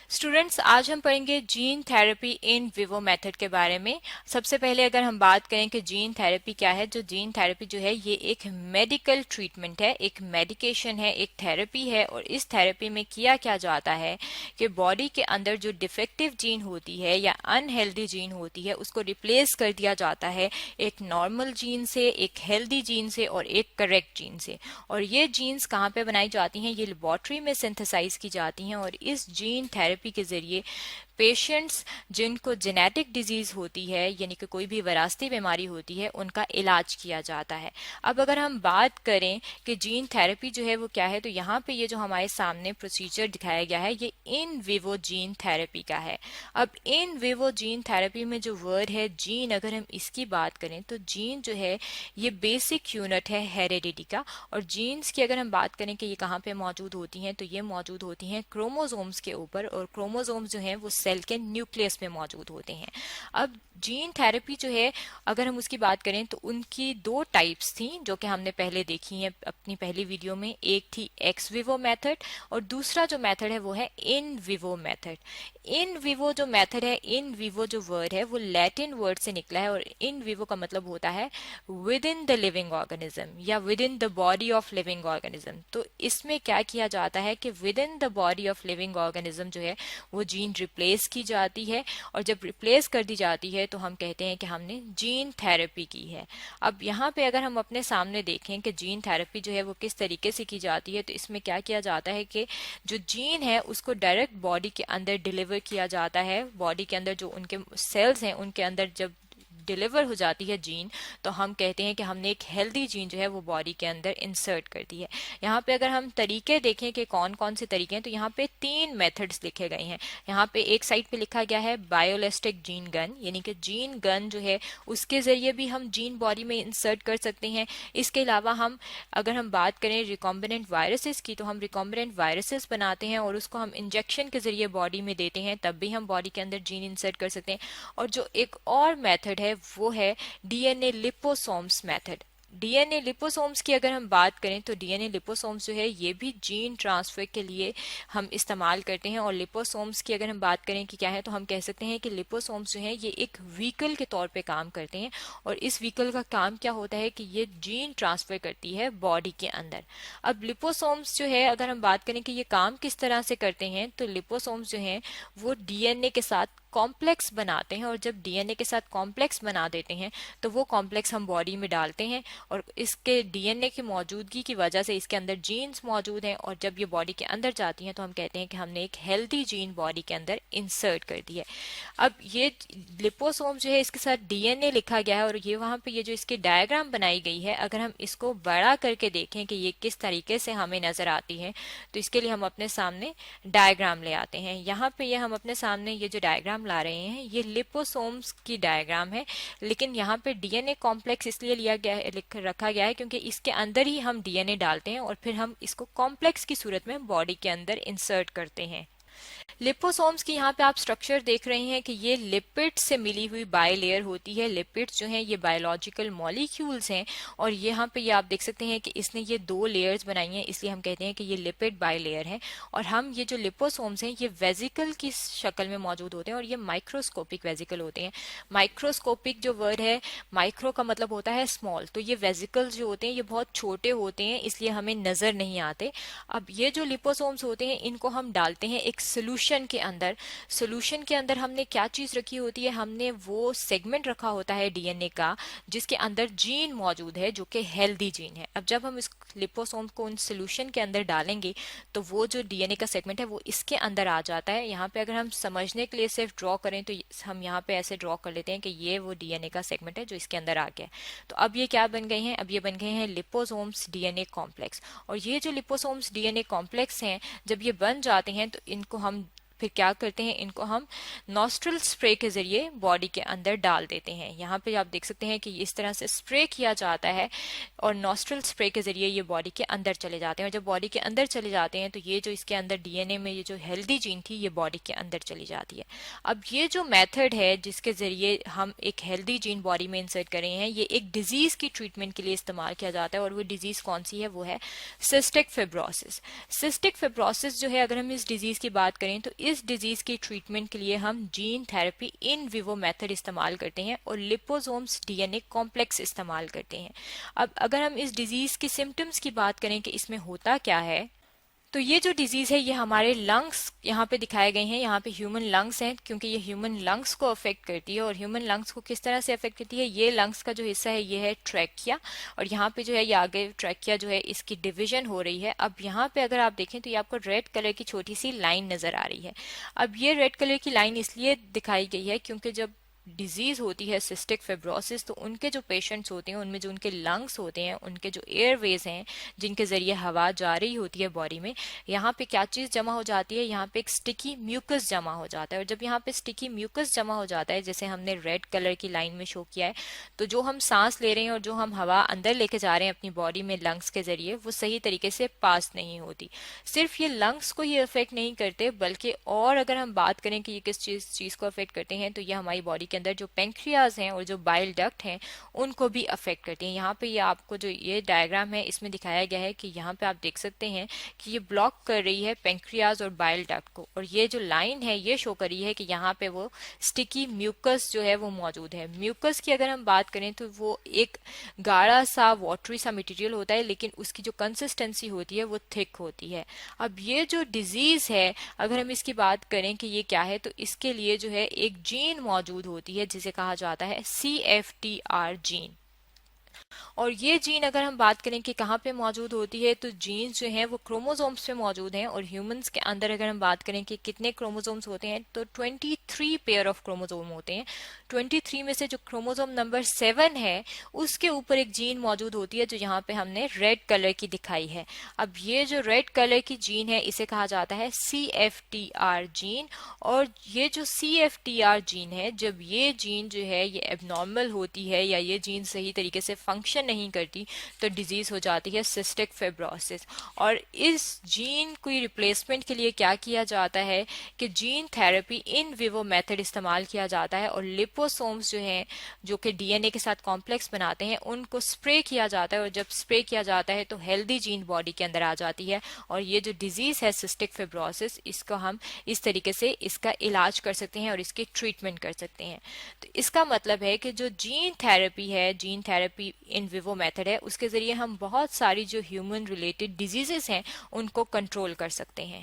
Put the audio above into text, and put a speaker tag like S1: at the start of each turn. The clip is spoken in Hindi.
S1: स्टूडेंट्स, आज हम पढ़ेंगे gene therapy in vivo method के बारे में। सबसे पहले अगर हम बात करें कि जीन थेरेपी क्या है, जो जीन थेरेपी जो है ये एक मेडिकल ट्रीटमेंट है, एक मेडिकेशन है, एक थेरेपी है। और इस थेरेपी में किया क्या जाता है कि बॉडी के अंदर जो डिफेक्टिव जीन होती है या अनहेल्दी जीन होती है उसको रिप्लेस कर दिया जाता है एक नॉर्मल जीन से, एक हेल्दी जीन से और एक करेक्ट जीन से। और ये जीन्स कहाँ पे बनाई जाती हैं? ये लेबोरेटरी में सिंथेसाइज की जाती हैं। और इस जीन थेरेपी के जरिए पेशेंट्स जिनको जेनेटिक डिजीज होती है, यानी कि कोई भी विरासती बीमारी होती है, उनका इलाज किया जाता है। अब अगर हम बात करें कि जीन थेरेपी जो है वो क्या है, तो यहाँ पे ये जो हमारे सामने प्रोसीजर दिखाया गया है ये इन विवो जीन थेरेपी का है। अब इन विवो जीन थेरेपी में जो वर्ड है जीन, अगर हम इसकी बात करें तो जीन जो है ये बेसिक यूनिट है हेरेडिटी का। और जीन्स की अगर हम बात करें कि ये कहाँ पे मौजूद होती हैं, तो ये मौजूद होती हैं क्रोमोसोम्स के ऊपर। और क्रोमोसोम्स जो हैं वो सेल के न्यूक्लियस में मौजूद होते हैं। अब जीन थेरेपी जो है अगर हम उसकी बात करें तो उनकी दो टाइप्स थी जो कि हमने पहले देखी हैं अपनी पहली वीडियो में। एक थी एक्स विवो मेथड और दूसरा जो मेथड है वो है in vivo method. In vivo जो मेथड है, इन विवो जो वर्ड है वो लैटिन वर्ड से निकला है। और इन विवो का मतलब होता है within the living organism या within the body of living organism. तो इसमें क्या किया जाता है कि within the body of living organism जो है वो जीन रिप्लेस की जाती है। और जब रिप्लेस कर दी जाती है तो हम कहते हैं कि हमने जीन थेरेपी की है। अब यहाँ पे अगर हम अपने सामने देखें कि जीन थेरेपी जो है वो किस तरीके से की जाती है, तो इसमें क्या किया जाता है कि जो जीन है उसको डायरेक्ट बॉडी के अंदर डिलीवर किया जाता है। बॉडी के अंदर जो उनके सेल्स हैं उनके अंदर जब डिलीवर हो जाती है जीन, तो हम कहते हैं कि हमने एक हेल्दी जीन जो है वो बॉडी के अंदर इंसर्ट कर दी है। यहाँ पे अगर हम तरीके देखें कि कौन कौन से तरीके हैं, तो यहाँ पे 3 मेथड्स लिखे गए हैं। यहाँ पे एक साइड पे लिखा गया है बायोलिस्टिक जीन गन, यानी कि जीन गन जो है उसके जरिए भी हम जीन बॉडी में इंसर्ट कर सकते हैं। इसके अलावा अगर हम बात करें रिकॉम्बिनेंट वायरसेस की, तो हम रिकॉम्बिनेंट वायरसेस बनाते हैं और उसको हम इंजेक्शन के जरिए बॉडी में देते हैं, तब भी हम बॉडी के अंदर जीन इंसर्ट कर सकते हैं। और जो एक और मेथड है वो है DNA liposomes method. DNA liposomes की अगर हम बात करें तो डीएनए लिपोसोम्स जो है ये भी जीन ट्रांसफर के लिए हम इस्तेमाल करते हैं। और लिपोसोम्स की अगर हम बात करें कि क्या है, तो हम कह सकते हैं कि लिपोसोम्स जो है ये एक व्हीकल के तौर पे काम करते हैं। और इस व्हीकल का काम क्या होता है कि ये जीन ट्रांसफर करती है बॉडी के अंदर। अब लिपोसोम्स जो है अगर हम बात करें कि ये काम किस तरह से करते हैं, तो लिपोसोम्स जो है वो डीएनए के साथ कॉम्प्लेक्स बनाते हैं। और जब डीएनए के साथ कॉम्प्लेक्स बना देते हैं तो वो कॉम्प्लेक्स हम बॉडी में डालते हैं। और इसके डीएनए की मौजूदगी की वजह से इसके अंदर जीन्स मौजूद हैं। और जब ये बॉडी के अंदर जाती हैं तो हम कहते हैं कि हमने एक हेल्दी जीन बॉडी के अंदर इंसर्ट कर दी है। अब ये लिपोसोम जो है इसके साथ डीएनए लिखा गया है। और ये वहां पे ये जो इसकी डायग्राम बनाई गई है, अगर हम इसको बड़ा करके देखें कि ये किस तरीके से हमें नजर आती है, तो इसके लिए हम अपने सामने डायग्राम ले आते हैं। यहाँ पे ये हम अपने सामने ये जो डायग्राम ला रहे हैं ये लिपोसोम्स की डायग्राम है। लेकिन यहाँ पे डीएनए कॉम्प्लेक्स इसलिए लिया गया है, रखा गया है क्योंकि इसके अंदर ही हम डीएनए डालते हैं और फिर हम इसको कॉम्प्लेक्स की सूरत में बॉडी के अंदर इंसर्ट करते हैं। लिपोसोम्स की यहाँ पे आप स्ट्रक्चर देख रहे हैं कि ये लिपिड से मिली हुई बायलेयर होती है। लिपिड्स जो हैं ये बायोलॉजिकल मॉलिक्यूल्स हैं। और यहाँ पे ये आप देख सकते हैं कि इसने ये 2 लेयर्स बनाई हैं, इसलिए हम कहते हैं कि ये लिपिड बायलेयर है। और हम ये जो लिपोसोम्स हैं ये वेजिकल की शक्ल में मौजूद होते हैं और ये माइक्रोस्कोपिक वेजिकल होते हैं। माइक्रोस्कोपिक जो वर्ड है, माइक्रो का मतलब होता है स्मॉल, तो ये वेजिकल्स जो होते हैं ये बहुत छोटे होते हैं, इसलिए हमें नजर नहीं आते। अब ये जो लिपोसोम्स होते हैं इनको हम डालते हैं एक सोल्यूशन के अंदर। सोल्यूशन के अंदर हमने क्या चीज रखी होती है, हमने वो सेगमेंट रखा होता है डीएनए का जिसके अंदर जीन मौजूद है जो कि हेल्दी जीन है। अब जब हम इस लिपोसोम को उन सोल्यूशन के अंदर डालेंगे तो वो जो डीएनए का सेगमेंट है वो इसके अंदर आ जाता है। यहाँ पे अगर हम समझने के लिए सिर्फ ड्रॉ करें तो हम यहाँ पे ऐसे ड्रॉ कर लेते हैं कि ये वो डीएनए का सेगमेंट है जो इसके अंदर आ गया। तो अब ये क्या बन गए हैं, अब ये बन गए हैं लिपोसोम्स डीएनए कॉम्प्लेक्स। और ये जो लिपोसोम्स डीएनए कॉम्प्लेक्स हैं जब ये बन जाते हैं तो इनको हम फिर क्या करते हैं, इनको हम नॉस्ट्रल स्प्रे के जरिए बॉडी के अंदर डाल देते हैं। यहाँ पे आप देख सकते हैं कि इस तरह से स्प्रे किया जाता है और नॉस्ट्रल स्प्रे के जरिए ये बॉडी के अंदर चले जाते हैं। और जब बॉडी के अंदर चले जाते हैं तो ये जो इसके अंदर डीएनए में ये जो हेल्दी जीन थी ये बॉडी के अंदर चली जाती है। अब ये जो मेथड है जिसके जरिए हम एक हेल्दी जीन बॉडी में इंसर्ट कर रहे हैं, ये एक डिजीज की ट्रीटमेंट के लिए इस्तेमाल किया जाता है। और वो डिजीज कौन सी है, वो है सिस्टिक फिब्रोसिस। सिस्टिक फिब्रोसिस जो है, अगर हम इस डिजीज की बात करें तो इस डिजीज की ट्रीटमेंट के लिए हम gene therapy in vivo method इस्तेमाल करते हैं और लिपोसोम्स डीएनए कॉम्प्लेक्स इस्तेमाल करते हैं। अब अगर हम इस डिजीज के सिम्टम्स की बात करें कि इसमें होता क्या है, तो ये जो डिजीज है ये हमारे लंग्स यहाँ पे दिखाए गए हैं। यहाँ पे ह्यूमन लंग्स हैं क्योंकि ये ह्यूमन लंग्स को अफेक्ट करती है। और ह्यूमन लंग्स को किस तरह से अफेक्ट करती है, ये लंग्स का जो हिस्सा है ये है ट्रैकिया, और यहाँ पे जो है ये आगे ट्रैकिया जो है इसकी डिवीजन हो रही है। अब यहाँ पे अगर आप देखें तो ये आपको रेड कलर की छोटी सी लाइन नजर आ रही है। अब ये रेड कलर की लाइन इसलिए दिखाई गई है क्योंकि जब डिजीज होती है सिस्टिक फिब्रोसिस, तो उनके जो पेशेंट्स होते हैं उनमें जो उनके लंग्स होते हैं, उनके जो एयरवेज हैं जिनके जरिए हवा जा रही होती है बॉडी में, यहाँ पे क्या चीज जमा हो जाती है, यहाँ पे एक स्टिकी म्यूकस जमा हो जाता है। और जब यहाँ पे स्टिकी म्यूकस जमा हो जाता है, जैसे हमने रेड कलर की लाइन में शो किया है, तो जो हम सांस ले रहे हैं और जो हम हवा अंदर लेके जा रहे हैं अपनी बॉडी में लंग्स के जरिए, वो सही तरीके से पास नहीं होती। सिर्फ ये लंग्स को ही अफेक्ट नहीं करते, बल्कि और अगर हम बात करें कि ये किस चीज को अफेक्ट करते हैं, तो ये हमारी बॉडी के अंदर जो पेंक्रियाज हैं और जो बाइल डक्ट हैं उनको भी अफेक्ट करती हैं। यहाँ पे ये आपको जो ये डायग्राम है इसमें दिखाया गया है कि यहाँ पे आप देख सकते हैं कि ये ब्लॉक कर रही है पेंक्रियाज और बाइल डक्ट को, और ये जो लाइन है ये शो कर रही है कि यहाँ पे वो स्टिकी म्यूकस जो है वो मौजूद है। म्यूकस की अगर हम बात करें तो वो एक गाढ़ा सा वाटरी सा मटेरियल होता है, लेकिन उसकी जो कंसिस्टेंसी होती है वो थिक होती है। अब ये जो डिजीज है अगर हम इसकी बात करें कि ये क्या है, तो इसके लिए जो है एक जीन मौजूद होती है जिसे कहा जाता है CFTR जीन। और ये जीन अगर हम बात करें कि कहाँ पे मौजूद होती है, तो जीन्स जो हैं वो क्रोमोसोम्स पे मौजूद हैं। और ह्यूमंस के अंदर अगर हम बात करें कि कितने क्रोमोसोम्स होते हैं, तो 23 पेयर ऑफ क्रोमोसोम होते हैं। 23 में से जो क्रोमोसोम नंबर 7 है उसके ऊपर एक जीन मौजूद होती है जो यहाँ पे हमने रेड कलर की दिखाई है। अब ये जो रेड कलर की जीन है इसे कहा जाता है CFTR जीन। और ये जो CFTR जीन है, जब ये जीन जो है ये एबनॉर्मल होती है या ये जीन सही तरीके से फंक्शन नहीं करती, तो डिजीज हो जाती है सिस्टिक फिब्रोसिस। और इस जीन की रिप्लेसमेंट के लिए क्या किया जाता है कि gene therapy in vivo method इस्तेमाल किया जाता है, और लिपोसोम्स जो हैं जो कि डीएनए के साथ कॉम्प्लेक्स बनाते हैं उनको स्प्रे किया जाता है। और जब स्प्रे किया जाता है तो हेल्दी जीन बॉडी के अंदर आ जाती है, और ये जो डिजीज है सिस्टिक फिब्रोसिस, इसको हम इस तरीके से इसका इलाज कर सकते हैं और इसकी ट्रीटमेंट कर सकते हैं। तो इसका मतलब है कि जो जीन थेरेपी है, gene therapy in vivo method है, उसके जरिए हम बहुत सारी जो ह्यूमन रिलेटेड डिजीजेस हैं उनको कंट्रोल कर सकते हैं।